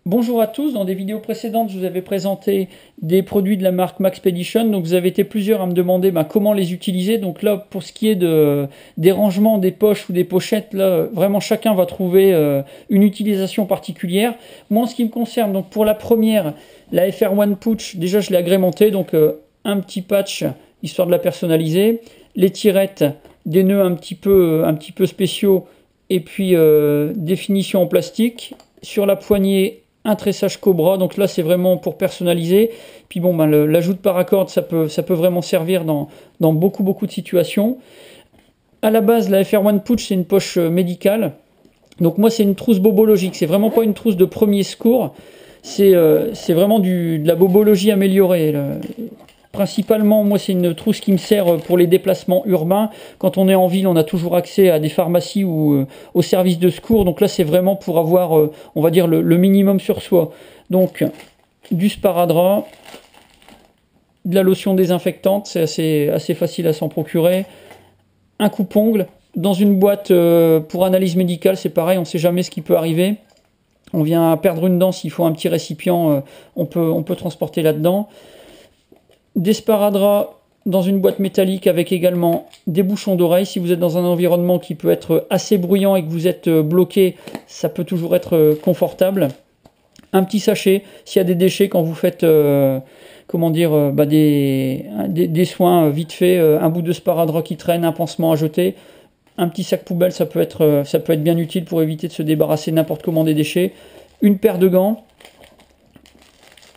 Bonjour à tous, dans des vidéos précédentes, je vous avais présenté des produits de la marque Maxpedition. Donc vous avez été plusieurs à me demander comment les utiliser. Donc là, pour ce qui est des rangements des poches ou des pochettes, là, vraiment chacun va trouver une utilisation particulière. Moi, en ce qui me concerne, donc pour la première, la FR1 Pouch, déjà je l'ai agrémentée, donc un petit patch histoire de la personnaliser, les tirettes, des nœuds un petit peu spéciaux, et puis des finitions en plastique. Sur la poignée, un tressage Cobra, donc là c'est vraiment pour personnaliser. Puis bon, l'ajout de paracorde, ça peut vraiment servir dans beaucoup de situations. À la base, la FR1 Pouch, c'est une poche médicale. Donc moi, c'est une trousse bobologique, c'est vraiment pas une trousse de premier secours. C'est vraiment de la bobologie améliorée. Principalement, moi, c'est une trousse qui me sert pour les déplacements urbains. Quand on est en ville, on a toujours accès à des pharmacies ou aux services de secours. Donc là, c'est vraiment pour avoir, on va dire, le minimum sur soi. Donc, du sparadrap, de la lotion désinfectante, c'est assez facile à s'en procurer. Un coupe-ongle. Dans une boîte pour analyse médicale, c'est pareil, on ne sait jamais ce qui peut arriver. On vient perdre une dent, s'il faut un petit récipient, on peut transporter là-dedans. Des sparadraps dans une boîte métallique avec également des bouchons d'oreille. Si vous êtes dans un environnement qui peut être assez bruyant et que vous êtes bloqué, ça peut toujours être confortable. Un petit sachet, s'il y a des déchets quand vous faites des soins vite fait, un bout de sparadrap qui traîne, un pansement à jeter. Un petit sac poubelle, ça peut être bien utile pour éviter de se débarrasser n'importe comment des déchets. Une paire de gants.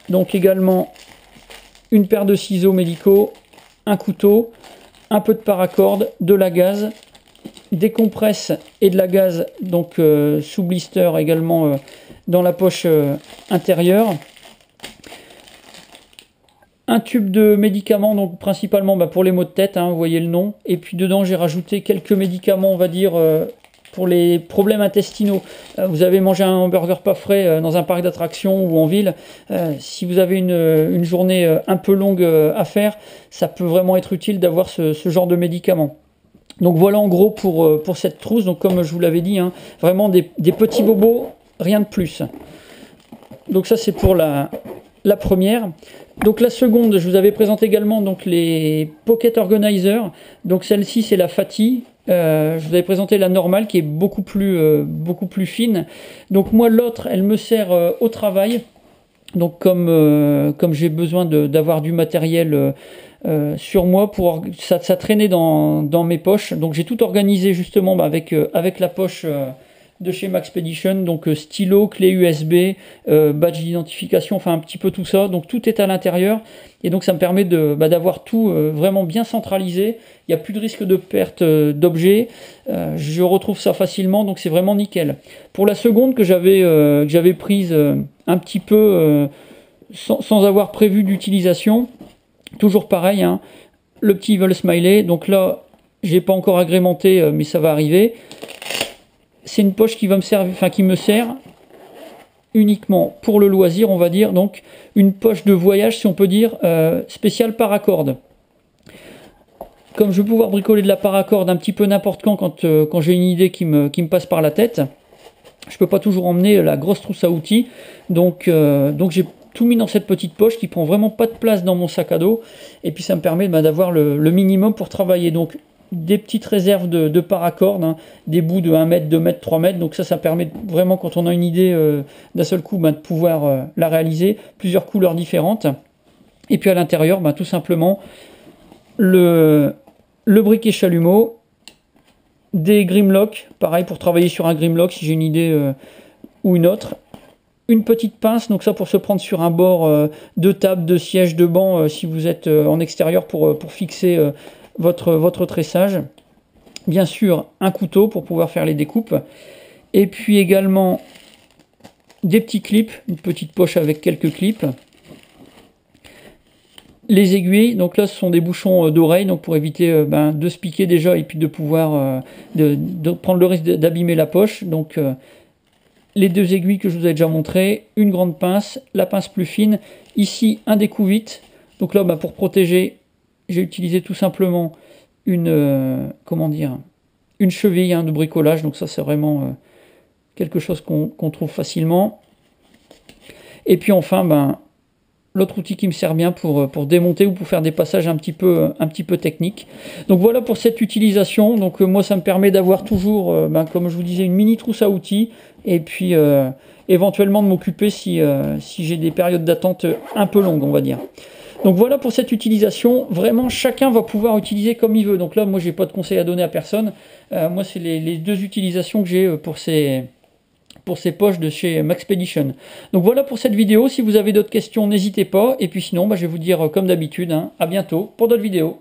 Donc également une paire de ciseaux médicaux, un couteau, un peu de paracorde, de la gaze, des compresses et de la gaze, donc sous blister également dans la poche intérieure. Un tube de médicaments, donc principalement pour les maux de tête, vous voyez le nom. Et puis dedans, j'ai rajouté quelques médicaments, on va dire, pour les problèmes intestinaux. Vous avez mangé un hamburger pas frais dans un parc d'attractions ou en ville. Si vous avez une journée un peu longue à faire, ça peut vraiment être utile d'avoir ce genre de médicaments. Donc voilà en gros pour cette trousse. Donc comme je vous l'avais dit, vraiment des petits bobos, rien de plus. Donc ça c'est pour la première. Donc la seconde, je vous avais présenté également donc les Pocket Organizer. Donc celle-ci c'est la Fati. Je vous avais présenté la normale qui est beaucoup plus fine. Donc moi l'autre, elle me sert au travail. Donc comme j'ai besoin d'avoir du matériel sur moi, ça traînait dans mes poches. Donc j'ai tout organisé justement avec la poche de chez Maxpedition, donc stylo, clé USB, badge d'identification, enfin un petit peu tout ça. Donc tout est à l'intérieur et donc ça me permet d'avoir tout vraiment bien centralisé. Il n'y a plus de risque de perte d'objets. Je retrouve ça facilement, donc c'est vraiment nickel. Pour la seconde que j'avais prise un petit peu sans avoir prévu d'utilisation, toujours pareil, le petit Evil Smiley. Donc là, j'ai pas encore agrémenté, mais ça va arriver. C'est une poche qui me sert uniquement pour le loisir, on va dire. Donc une poche de voyage, si on peut dire, spéciale paracorde. Comme je vais pouvoir bricoler de la paracorde un petit peu n'importe quand j'ai une idée qui me passe par la tête, je peux pas toujours emmener la grosse trousse à outils. Donc j'ai tout mis dans cette petite poche qui prend vraiment pas de place dans mon sac à dos. Et puis ça me permet d'avoir le minimum pour travailler. Donc des petites réserves de paracorde, des bouts de 1 mètre, 2 mètres, 3 mètres. Donc ça permet vraiment, quand on a une idée d'un seul coup, de pouvoir la réaliser. Plusieurs couleurs différentes. Et puis à l'intérieur, tout simplement, le briquet chalumeau, des Grimlock, pareil pour travailler sur un Grimlock si j'ai une idée ou une autre. Une petite pince, donc ça pour se prendre sur un bord de table, de siège, de banc, si vous êtes en extérieur pour fixer votre tressage. Bien sûr, un couteau pour pouvoir faire les découpes. Et puis également des petits clips, une petite poche avec quelques clips. Les aiguilles, donc là ce sont des bouchons d'oreille, donc pour éviter de se piquer déjà et puis de pouvoir de prendre le risque d'abîmer la poche. Donc les 2 aiguilles que je vous ai déjà montré, une grande pince, la pince plus fine, ici un découvite. Donc là pour protéger, j'ai utilisé tout simplement une cheville de bricolage. Donc ça c'est vraiment quelque chose qu'on trouve facilement. Et puis enfin, ben, l'autre outil qui me sert bien pour démonter ou pour faire des passages un petit peu techniques. Donc voilà pour cette utilisation. Donc moi, ça me permet d'avoir toujours, ben, comme je vous disais, une mini trousse à outils. Et puis éventuellement de m'occuper si j'ai des périodes d'attente un peu longues, on va dire. Donc voilà pour cette utilisation. Vraiment, chacun va pouvoir utiliser comme il veut. Donc là, moi, j'ai pas de conseil à donner à personne. Moi, c'est les deux utilisations que j'ai pour ces poches de chez Maxpedition. Donc voilà pour cette vidéo. Si vous avez d'autres questions, n'hésitez pas. Et puis sinon, bah, je vais vous dire comme d'habitude, hein, à bientôt pour d'autres vidéos.